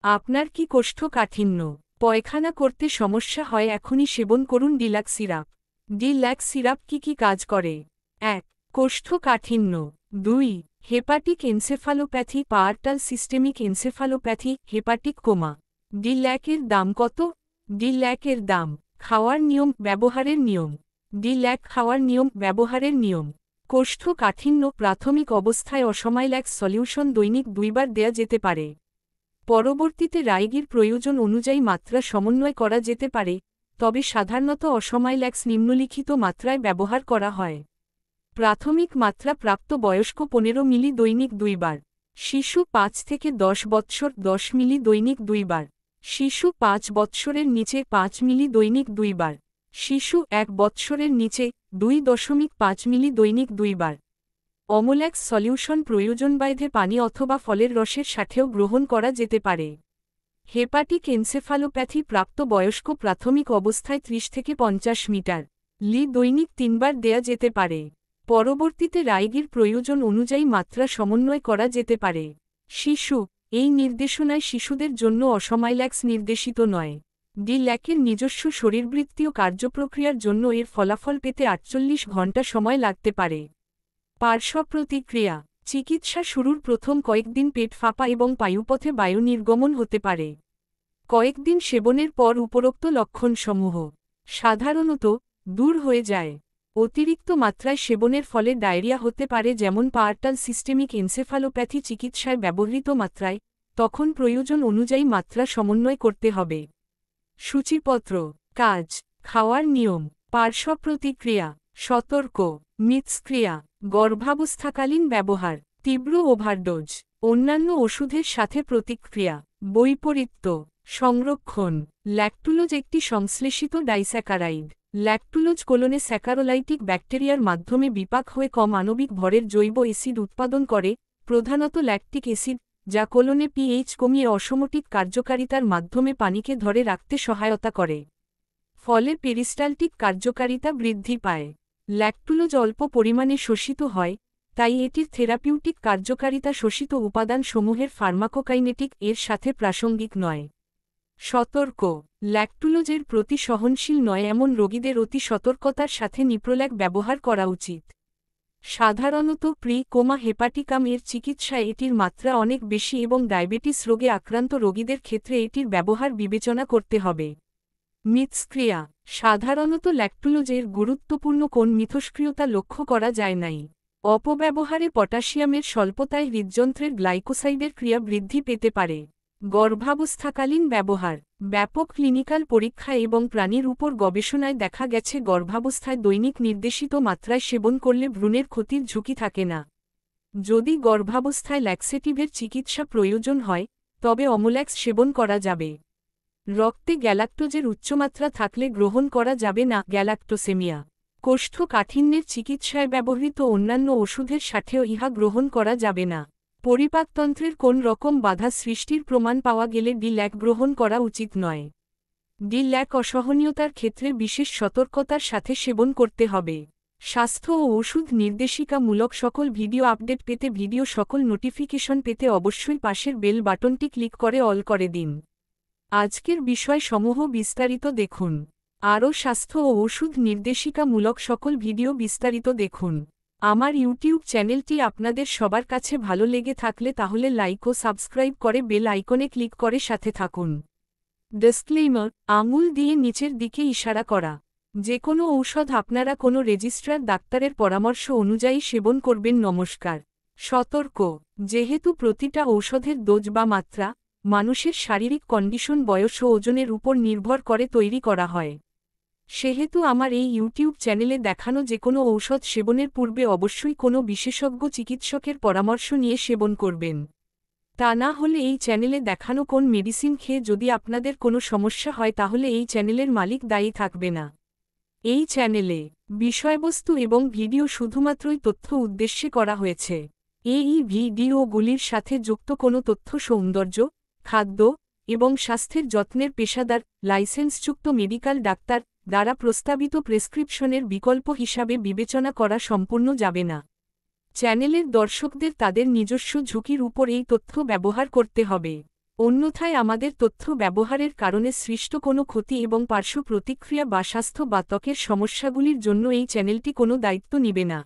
আপনার কি কোষ্ঠকাঠিন্য, পায়খানা করতে সমস্যা হয়? এখনই সেবন করুন ডিলাক্স সিরাপ। ডিলাক্স সিরাপ কি কাজ করে? ১. কোষ্ঠকাঠিন্য। ২. Hepatic encephalopathy, portal systemic encephalopathy, hepatic coma. ডিল্যাকের দাম কত? ডিল্যাকের দাম। খাওয়ার নিয়ম, ব্যবহারের নিয়ম। ডিল্যাক খাওয়ার নিয়ম, ব্যবহারের নিয়ম। কোষ্ঠকাঠিন্য প্রাথমিক অবস্থায় অসমাইল্যাক্স সলিউশন দৈনিক ২ বার দেয়া যেতে পারে। পরবর্তীতে রায়গির প্রয়োজন অনুযায়ী মাত্রা সমন্বয় করা যেতে পারে, তবে সাধারণত অসমাইল্যাক্স নিম্নলিখিত মাত্রায় ব্যবহার করা হয়। প্রাথমিক মাত্রা প্রাপ্ত বয়স্ক ১৫ মিলি দৈনিক ২ বার। শিশু ৫ থেকে ১০ বৎসর ১০ মিলি দৈনিক ২ বার। শিশু ৫ বৎসরের নিচে ৫ মিলি দৈনিক ২ বার। শিশু ১ বৎসরের নিচে ২.৫ মিলি দৈনিক ২ বার। অমোল্যাক্স সলিউশন প্রয়োজন বাইধে পানি অথবা ফলের রসের সাথেও গ্রহণ করা যেতে পারে। হেপাটিক এনসেফালোপ্যাথি প্রাপ্ত বয়স্ক প্রাথমিক অবস্থায় ৩০ থেকে ৫০ মিটার লি দৈনিক ৩ বার দেয়া যেতে পারে। পরবর্তীতে রায়গির প্রয়োজন অনুযায়ী মাত্রা সমন্বয় করা যেতে পারে। শিশু, এই নির্দেশনায় শিশুদের জন্য অসমাইল্যাক্স নির্দেশিত নয়। ডিল্যাকের নিজস্ব শরীরবৃত্তীয় কার্যপ্রক্রিয়ার জন্য এর ফলাফল পেতে ৪৮ ঘণ্টা সময় লাগতে পারে। পার্শ্বপ্রতিক্রিয়া। চিকিৎসা শুরুর প্রথম কয়েকদিন পেট ফাঁপা এবং পায়ুপথে বায়ু নির্গমন হতে পারে। কয়েকদিন সেবনের পর উপরোক্ত লক্ষণসমূহ সাধারণত দূর হয়ে যায়। অতিরিক্ত মাত্রায় সেবনের ফলে ডায়রিয়া হতে পারে, যেমন পার্টাল সিস্টেমিক এনসেফালোপ্যাথি চিকিৎসায় ব্যবহৃত মাত্রায়, তখন প্রয়োজন অনুযায়ী মাত্রা সমন্বয় করতে হবে। সূচিপত্র। কাজ, খাওয়ার নিয়ম, পার্শ্বপ্রতিক্রিয়া, সতর্ক, মিথস্ক্রিয়া, গর্ভাবস্থাকালীন ব্যবহার, তীব্র ওভারডোজ, অন্যান্য ওষুধের সাথে প্রতিক্রিয়া, বৈপরীত্য, সংরক্ষণ। ল্যাকটুলোজ একটি সংশ্লেষিত ডাইস্যাকারাইড। ল্যাকটুলোজ কোলনে স্যাকারোলাইটিক ব্যাকটেরিয়ার মাধ্যমে বিপাক হয়ে কম আণবিক ভরের জৈব অ্যাসিড উৎপাদন করে, প্রধানত ল্যাকটিক অ্যাসিড, যা কোলনে পিএইচ কমিয়ে অসমোটিক কার্যকারিতার মাধ্যমে পানিকে ধরে রাখতে সহায়তা করে। ফলে পেরিস্টালটিক কার্যকারিতা বৃদ্ধি পায়। ল্যাকটুলোজ অল্প পরিমাণে শোষিত হয়, তাই এটির থেরাপিউটিক কার্যকারিতা শোষিত উপাদানসমূহের ফার্মাকোকাইনেটিক এর সাথে প্রাসঙ্গিক নয়। সতর্ক, ল্যাকটুলোজের প্রতি সহনশীল নয় এমন রোগীদের অতি সতর্কতার সাথে নিপ্রোল্যাক ব্যবহার করা উচিত। সাধারণত কোমা হেপাটিকাম এর চিকিৎসায় এটির মাত্রা অনেক বেশি এবং ডায়াবেটিস রোগে আক্রান্ত রোগীদের ক্ষেত্রে এটির ব্যবহার বিবেচনা করতে হবে। মিথস্ক্রিয়া। সাধারণত ল্যাকটুলোজের গুরুত্বপূর্ণ কোন মিথস্ক্রিয়তা লক্ষ্য করা যায় নাই। অপব্যবহারে পটাশিয়ামের স্বল্পতায় হৃদযন্ত্রের গ্লাইকোসাইডের ক্রিয়া বৃদ্ধি পেতে পারে। গর্ভাবস্থাকালীন ব্যবহার। ব্যাপক ক্লিনিক্যাল পরীক্ষা এবং প্রাণীর উপর গবেষণায় দেখা গেছে গর্ভাবস্থায় দৈনিক নির্দেশিত মাত্রায় সেবন করলে ভ্রূণের ক্ষতির ঝুঁকি থাকে না। যদি গর্ভাবস্থায় ল্যাক্সেটিভের চিকিৎসা প্রয়োজন হয়, তবে অমোল্যাক্স সেবন করা যাবে। রক্তে গ্যালাক্টোজের উচ্চমাত্রা থাকলে গ্রহণ করা যাবে না। গ্যালাক্টোসেমিয়া। কোষ্ঠকাঠিন্যের চিকিৎসায় ব্যবহৃত অন্যান্য ওষুধের সাথেও ইহা গ্রহণ করা যাবে না। পরিপাকতন্ত্রের কোন রকম বাধা সৃষ্টির প্রমাণ পাওয়া গেলে ডিল্যাক গ্রহণ করা উচিত নয়। ডিল্যাক অসহনীয়তার ক্ষেত্রে বিশেষ সতর্কতার সাথে সেবন করতে হবে। স্বাস্থ্য ও ওষুধ নির্দেশিকামূলক সকল ভিডিও আপডেট পেতে, ভিডিও সকল নোটিফিকেশন পেতে অবশ্যই পাশের বেল বাটনটি ক্লিক করে অল করে দিন। আজকের বিষয়সমূহ বিস্তারিত দেখুন। আরও স্বাস্থ্য ও ওষুধ নির্দেশিকামূলক সকল ভিডিও বিস্তারিত দেখুন। আমার ইউটিউব চ্যানেলটি আপনাদের সবার কাছে ভালো লেগে থাকলে তাহলে লাইক ও সাবস্ক্রাইব করে বেল আইকনে ক্লিক করে সাথে থাকুন। ডিসক্লেইমার। আঙুল দিয়ে নিচের দিকে ইশারা করা। যে কোনো ঔষধ আপনারা কোনো রেজিস্ট্রার ডাক্তারের পরামর্শ অনুযায়ী সেবন করবেন। নমস্কার। সতর্ক, যেহেতু প্রতিটা ঔষধের ডোজ বা মাত্রা মানুষের শারীরিক কন্ডিশন, বয়স ও ওজনের উপর নির্ভর করে তৈরি করা হয়, সেহেতু আমার এই ইউটিউব চ্যানেলে দেখানো যে কোনো ঔষধ সেবনের পূর্বে অবশ্যই কোনো বিশেষজ্ঞ চিকিৎসকের পরামর্শ নিয়ে সেবন করবেন। তা না হলে এই চ্যানেলে দেখানো কোন মেডিসিন খেয়ে যদি আপনাদের কোনো সমস্যা হয় তাহলে এই চ্যানেলের মালিক দায়ী থাকবে না। এই চ্যানেলে বিষয়বস্তু এবং ভিডিও শুধুমাত্রই তথ্য উদ্দেশ্যে করা হয়েছে। এই ভিডিওগুলির সাথে যুক্ত কোনো তথ্য সৌন্দর্য, খাদ্য এবং স্বাস্থ্যের যত্নের পেশাদার, লাইসেন্সযুক্ত মেডিকেল ডাক্তার দ্বারা প্রস্তাবিত প্রেসক্রিপশনের বিকল্প হিসাবে বিবেচনা করা সম্পূর্ণ যাবে না। চ্যানেলের দর্শকদের তাদের নিজস্ব ঝুঁকির উপর এই তথ্য ব্যবহার করতে হবে। অন্যথায় আমাদের তথ্য ব্যবহারের কারণে সৃষ্ট কোনো ক্ষতি এবং পার্শ্ব প্রতিক্রিয়া বা স্বাস্থ্য বা ত্বকের সমস্যাগুলির জন্য এই চ্যানেলটি কোনো দায়িত্ব নিবে না।